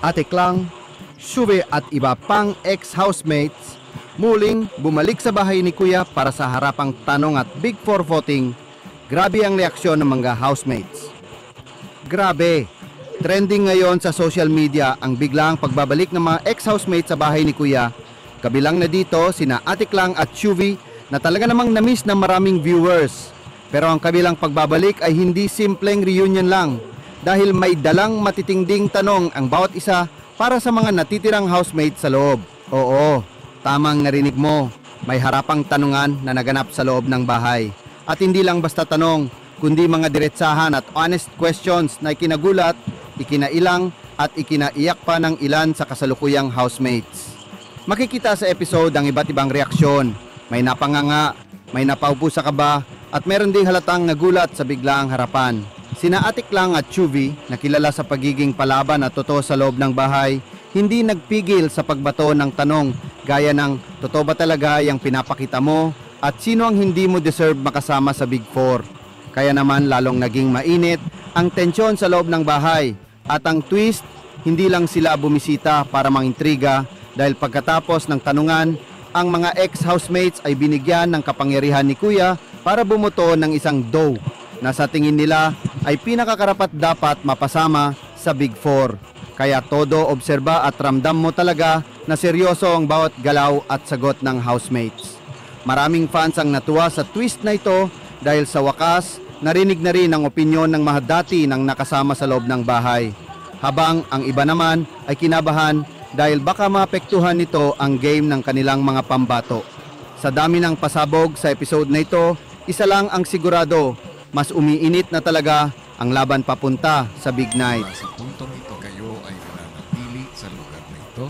Ate Klang, Shuve at iba pang ex-housemates muling bumalik sa bahay ni Kuya para sa harapang tanong at Big Four voting. Grabe ang reaksyon ng mga housemates. Grabe! Trending ngayon sa social media ang biglang pagbabalik ng mga ex-housemates sa bahay ni Kuya. Kabilang na dito sina Ate Klang at Shuvi na talaga namang na-miss ng maraming viewers. Pero ang kabilang pagbabalik ay hindi simpleng reunion lang dahil may dalang matitinding tanong ang bawat isa para sa mga natitirang housemates sa loob. Oo, tamang narinig mo, may harapang tanungan na naganap sa loob ng bahay. At hindi lang basta tanong, kundi mga diretsahan at honest questions na ikinagulat, ikinailang at ikinaiyak pa ng ilan sa kasalukuyang housemates. Makikita sa episode ang iba't ibang reaksyon. May napanganga, may napaupo sa kaba, at meron ding halatang nagulat sa biglaang harapan. Sina Ate Klang at Shuvi, na kilala sa pagiging palaban at totoo sa loob ng bahay, hindi nagpigil sa pagbato ng tanong gaya ng totoo ba talaga yung pinapakita mo at sino ang hindi mo deserve makasama sa Big Four. Kaya naman lalong naging mainit ang tensyon sa loob ng bahay at ang twist, hindi lang sila bumisita para mangintriga dahil pagkatapos ng tanungan, ang mga ex-housemates ay binigyan ng kapangyarihan ni Kuya para bumuto ng isang doe na sa tingin nila ay pinakakarapat dapat mapasama sa Big Four. Kaya todo obserba at ramdam mo talaga na seryoso ang bawat galaw at sagot ng housemates. Maraming fans ang natuwa sa twist na ito dahil sa wakas, narinig na rin ang opinyon ng mga dati nang nakasama sa loob ng bahay. Habang ang iba naman ay kinabahan dahil baka maapektuhan nito ang game ng kanilang mga pambato. Sa dami ng pasabog sa episode na ito, isa lang ang sigurado, mas umiinit na talaga ang laban papunta sa Big Night. Sa puntong ito, kayo ay nananatili sa lugar na ito